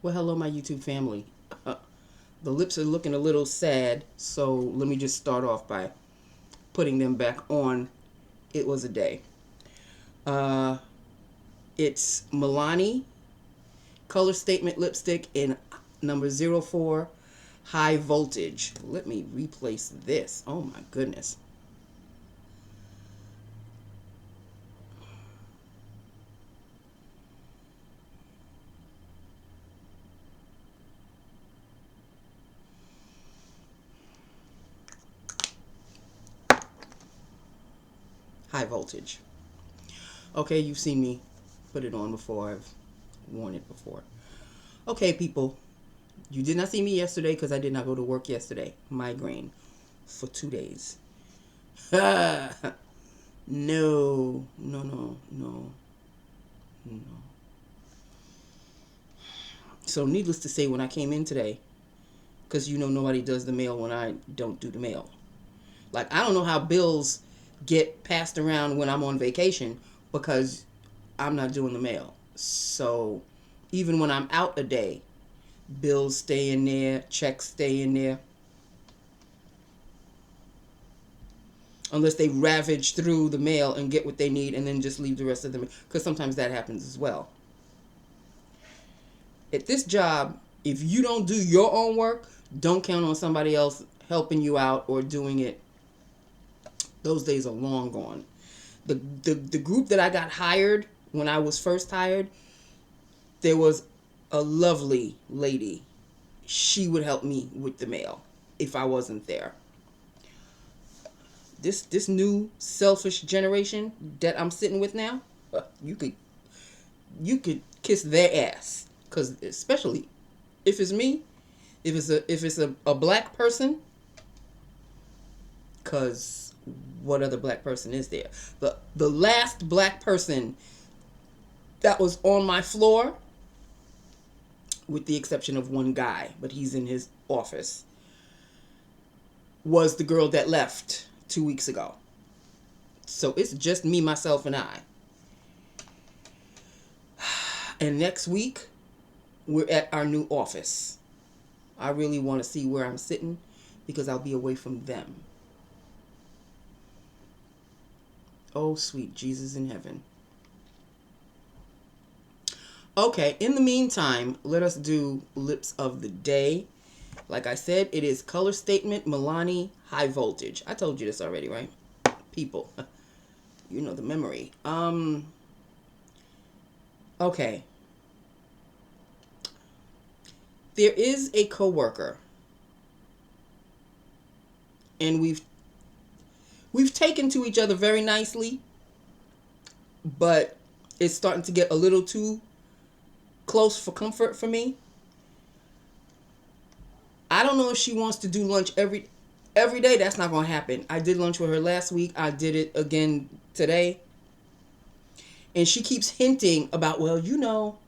Well, hello, my YouTube family. The lips are looking a little sad, so let me just start off by putting them back on. It was a day. Uh, it's Milani Color Statement Lipstick in number 04 High Voltage. Let me replace this. Oh my goodness. High Voltage. Okay, you've seen me put it on before. I've worn it before. Okay, people. You did not see me yesterday because I did not go to work yesterday. Migraine for 2 days. no, no, no, no, no. So, needless to say, when I came in today, because nobody does the mail when I don't do the mail. Like, I don't know how bills get passed around when I'm on vacation because I'm not doing the mail. So, even when I'm out a day, bills stay in there, checks stay in there. Unless they ravage through the mail and get what they need and then just leave the rest of them. Because sometimes that happens as well. At this job, if you don't do your own work, don't count on somebody else helping you out or doing it. Those days are long gone. The group that I got hired when I was first hired, there was a lovely lady. She would help me with the mail if I wasn't there. This new selfish generation that I'm sitting with now, you could kiss their ass, because especially if it's me, if it's a black person, because what other black person is there? The last black person that was on my floor, with the exception of one guy, but he's in his office, was the girl that left 2 weeks ago. So it's just me, myself, and I. And next week, we're at our new office. I really want to see where I'm sitting because I'll be away from them. Oh, sweet Jesus in heaven. Okay, in the meantime, let us do lips of the day. Like I said, it is Color Statement Milani High Voltage. I told you this already, right? People, you know the memory. Okay. There is a coworker, and we've taken to each other very nicely, but it's starting to get a little too close for comfort for me. I don't know if she wants to do lunch every day. That's not going to happen. I did lunch with her last week. I did it again today. And she keeps hinting about, well,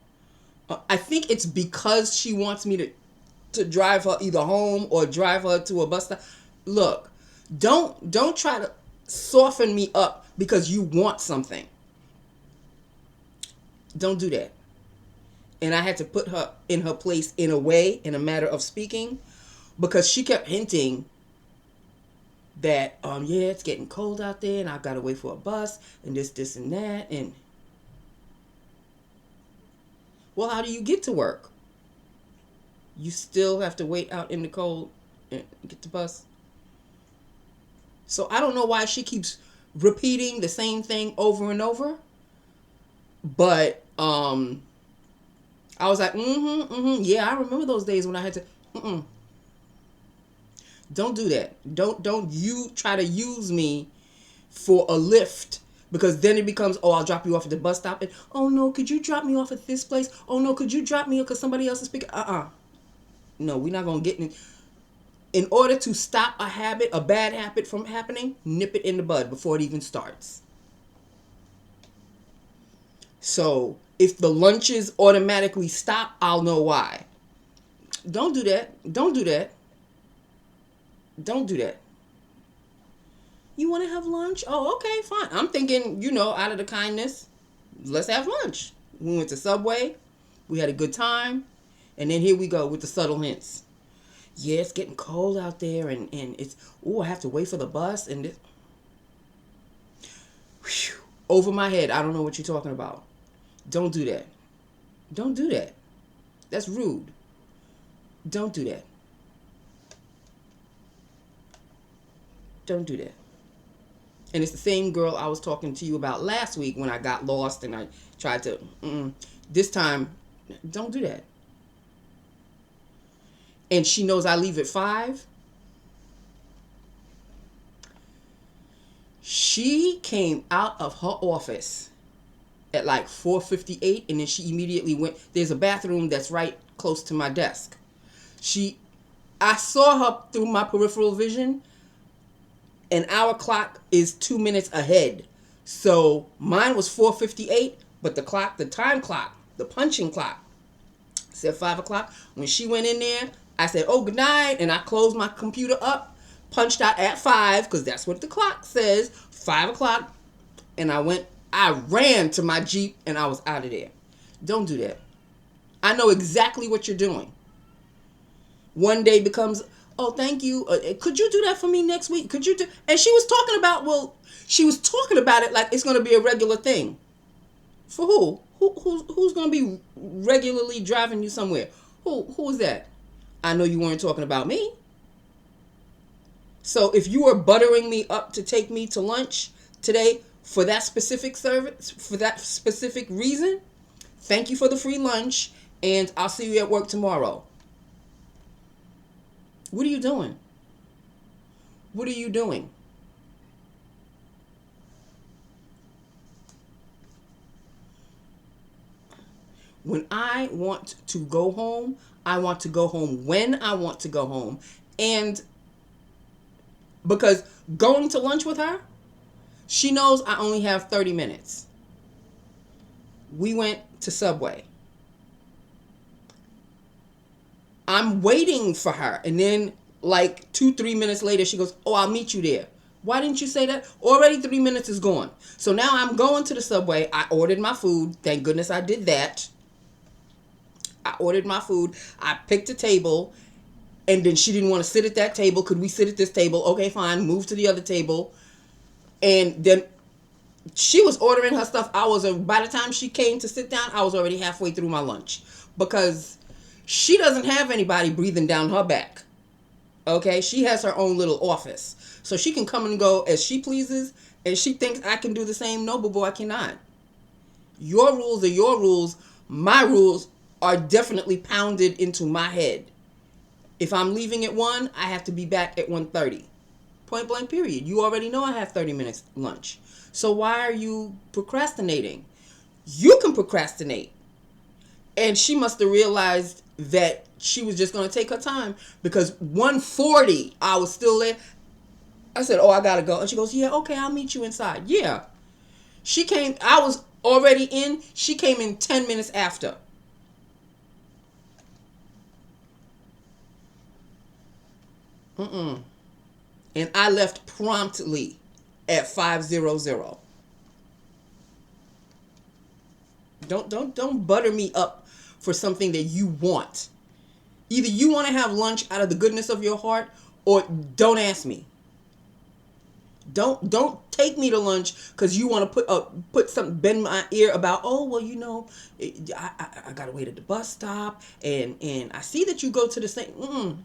I think it's because she wants me to drive her either home or drive her to a bus stop. Look, don't try to soften me up because you want something. Don't do that. And I had to put her in her place in a way, in a matter of speaking, because she kept hinting that, yeah, it's getting cold out there and I've got to wait for a bus and this and that. And, well, how do you get to work? You still have to wait out in the cold and get the bus. So I don't know why she keeps repeating the same thing over and over. But I was like, yeah, I remember those days when I had to, Don't do that. Don't you try to use me for a lift, because then it becomes, oh, I'll drop you off at the bus stop, and oh no, could you drop me off at this place? Oh no, could you drop me because somebody else is speaking? No, we're not gonna get in order to stop a bad habit from happening, nip it in the bud before it even starts. So if the lunches automatically stop, I'll know why. Don't do that. Don't do that. Don't do that. You want to have lunch? Oh, okay, fine. I'm thinking, out of the kindness, let's have lunch. We went to Subway. We had a good time. And then here we go with the subtle hints. Yeah, it's getting cold out there, and it's, oh, I have to wait for the bus, and this, whew, over my head. I don't know what you're talking about. Don't do that. Don't do that. That's rude. Don't do that. Don't do that. And it's the same girl I was talking to you about last week when I got lost and I tried to. This time, don't do that. And she knows I leave at 5. She came out of her office at like 4:58, and then she immediately went. There's a bathroom that's right close to my desk. I saw her through my peripheral vision, and our clock is 2 minutes ahead. So mine was 4:58, but the time clock, the punching clock said 5 o'clock. When she went in there, I said, oh, good night, and I closed my computer up, punched out at 5, because that's what the clock says, 5 o'clock, and I ran to my Jeep, and I was out of there. Don't do that. I know exactly what you're doing. One day becomes, oh, thank you. Could you do that for me next week? Could you do? And she was talking about it like it's going to be a regular thing. For who? Who's going to be regularly driving you somewhere? Who is that? I know you weren't talking about me. So if you were buttering me up to take me to lunch today for that specific service, for that specific reason, thank you for the free lunch, and I'll see you at work tomorrow. What are you doing? What are you doing? When I want to go home, I want to go home when I want to go home. And because going to lunch with her, she knows I only have 30 minutes. We went to Subway. I'm waiting for her. And then like 2-3 minutes later, she goes, oh, I'll meet you there. Why didn't you say that? Already 3 minutes is gone. So now I'm going to the Subway. I ordered my food. Thank goodness I did that. I ordered my food. I picked a table. And then she didn't want to sit at that table. Could we sit at this table? Okay, fine. Move to the other table. And then she was ordering her stuff. By the time she came to sit down, I was already halfway through my lunch. Because she doesn't have anybody breathing down her back. Okay? She has her own little office. So she can come and go as she pleases. And she thinks I can do the same. No, boo, I cannot. Your rules are your rules. My rules are definitely pounded into my head. If I'm leaving at 1, I have to be back at 1:30. Point blank period. You already know I have 30 minutes lunch. So why are you procrastinating? You can procrastinate. And she must have realized that she was just going to take her time, because 1:40 I was still there. I said, oh, I got to go. And she goes, yeah, okay, I'll meet you inside. Yeah. She came, I was already in. She came in 10 minutes after. And I left promptly at 5:00. Don't butter me up for something that you want. Either you want to have lunch out of the goodness of your heart, or don't ask me. Don't take me to lunch because you want to bend my ear about, oh, well, I gotta wait at the bus stop, and I see that you go to the same.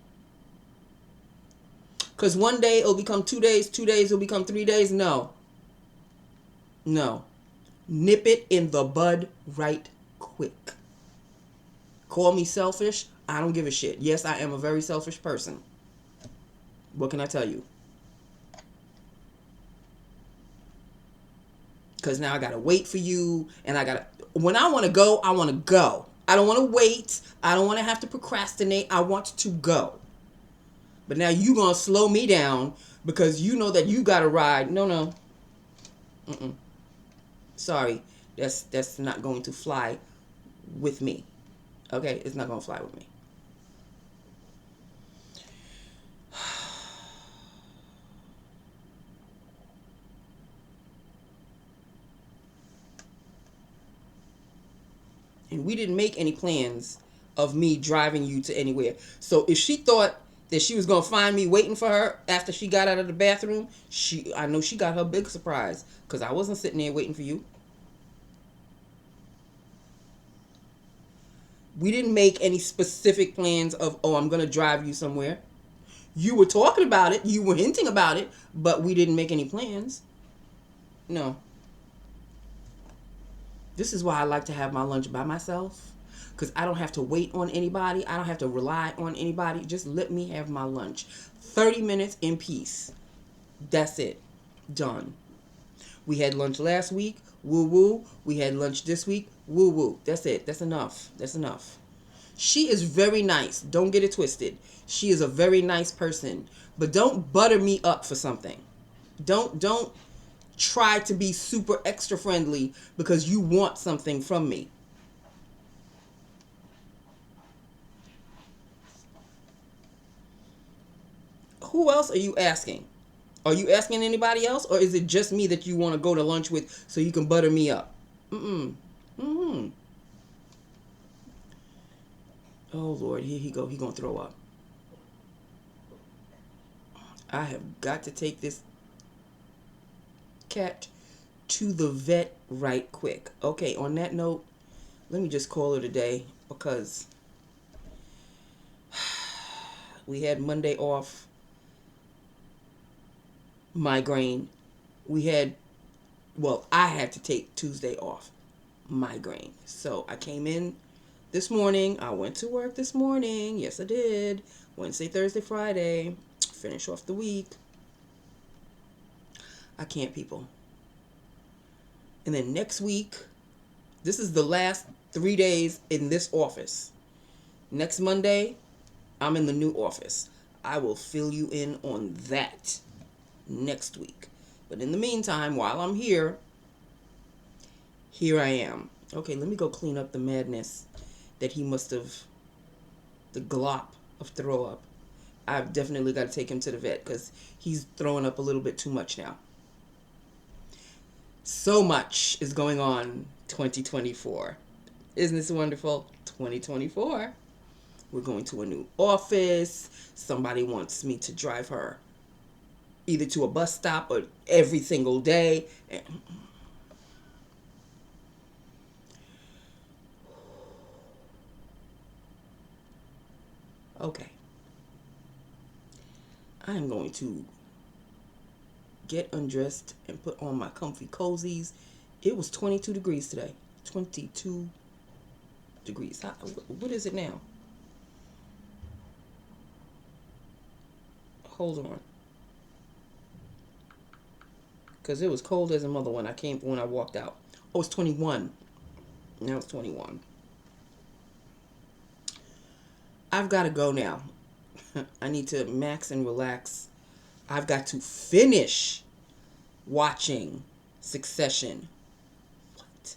Because one day it'll become 2 days, 2 days it'll become 3 days. No. Nip it in the bud right quick. Call me selfish. I don't give a shit. Yes, I am a very selfish person. What can I tell you? Because now I got to wait for you. And when I want to go, I want to go. I don't want to wait. I don't want to have to procrastinate. I want to go. But now you going to slow me down because you know that you got to ride. No. Sorry. That's not going to fly with me. Okay? It's not going to fly with me. And we didn't make any plans of me driving you to anywhere. So if she thought that she was gonna find me waiting for her after she got out of the bathroom, I know she got her big surprise because I wasn't sitting there waiting for you. We didn't make any specific plans of, oh, I'm gonna drive you somewhere. You were talking about it, you were hinting about it, but we didn't make any plans. No. This is why I like to have my lunch by myself. Because I don't have to wait on anybody. I don't have to rely on anybody. Just let me have my lunch. 30 minutes in peace. That's it. Done. We had lunch last week. Woo woo. We had lunch this week. Woo woo. That's it. That's enough. That's enough. She is very nice. Don't get it twisted. She is a very nice person. But don't butter me up for something. Don't try to be super extra friendly because you want something from me. Who else are you asking? Are you asking anybody else, or is it just me that you want to go to lunch with so you can butter me up? Mm-mm. Oh, Lord, here he go. He gonna throw up. I have got to take this cat to the vet right quick. Okay, on that note, let me just call it a day because we had Monday off. Migraine. I had to take Tuesday off. Migraine. So I came in this morning. I went to work this morning. Yes, I did. Wednesday, Thursday, Friday. Finish off the week. I can't, people. And then next week, this is the last 3 days in this office. Next Monday, I'm in the new office. I will fill you in on that next week. But in the meantime, while I'm here I am. Okay, let me go clean up the madness that he must have, the glop of throw up. I've definitely got to take him to the vet because he's throwing up a little bit too much now. So much is going on 2024. Isn't this wonderful? 2024. We're going to a new office. Somebody wants me to drive her either to a bus stop or every single day. Okay. I am going to get undressed and put on my comfy cozies. It was 22 degrees today. 22 degrees. What is it now? Hold on. Because it was cold as a mother when I walked out. Oh, it's 21. Now it's 21. I've got to go now. I need to max and relax. I've got to finish watching Succession. What?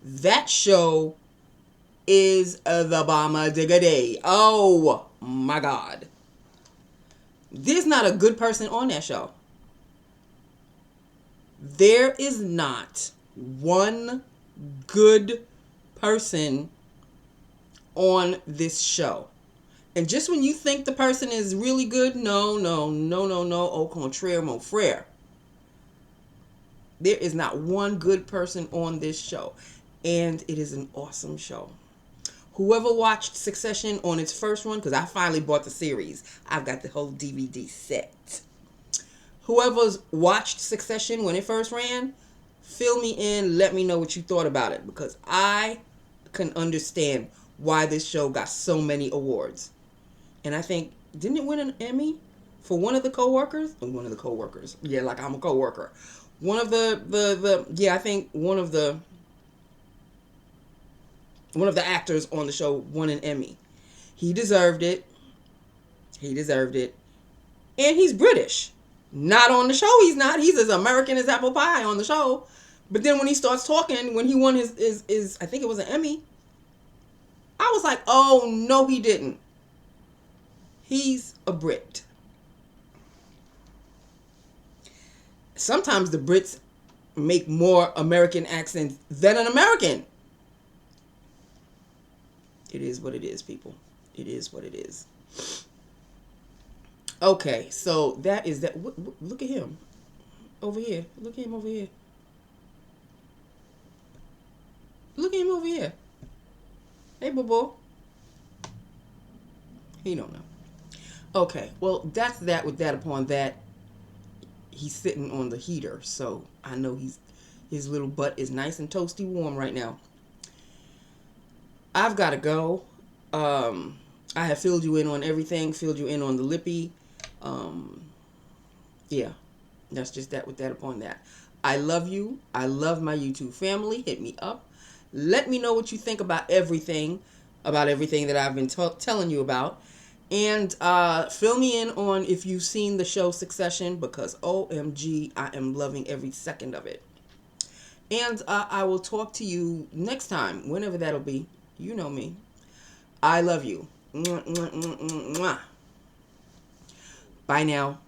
That show is the bomber diggity. Oh my God. There's not a good person on that show. There is not one good person on this show. And just when you think the person is really good, no. Au contraire, mon frère. There is not one good person on this show. And it is an awesome show. Whoever watched Succession on its first run, because I finally bought the series. I've got the whole DVD set. Whoever's watched Succession when it first ran, fill me in, let me know what you thought about it. Because I can understand why this show got so many awards. And I think, didn't it win an Emmy for one of the co-workers? One of the co-workers. Yeah, like I'm a co-worker. One of I think one of the actors on the show won an Emmy. He deserved it. And he's British. Not on the show, he's not. He's as American as apple pie on the show. But then when he starts talking, when he won his I think it was an Emmy, I was like, oh, no, he didn't. He's a Brit. Sometimes the Brits make more American accents than an American. It is what it is, people. It is what it is. Okay, so that is that. Look at him over here. Look at him over here. Look at him over here. Hey, boo boo. He don't know. Okay, well, that's that with that upon that. He's sitting on the heater, so I know his little butt is nice and toasty warm right now. I've got to go. I have filled you in on everything, filled you in on the lippy. Um, yeah, that's just that with that upon that. I love you. I love my YouTube family. Hit me up. Let me know what you think about everything that I've been telling you about. And fill me in on if you've seen the show Succession, because OMG, I am loving every second of it. And I will talk to you next time, whenever that'll be. You know me. I love you. Mwah, mwah, mwah, mwah. Bye now.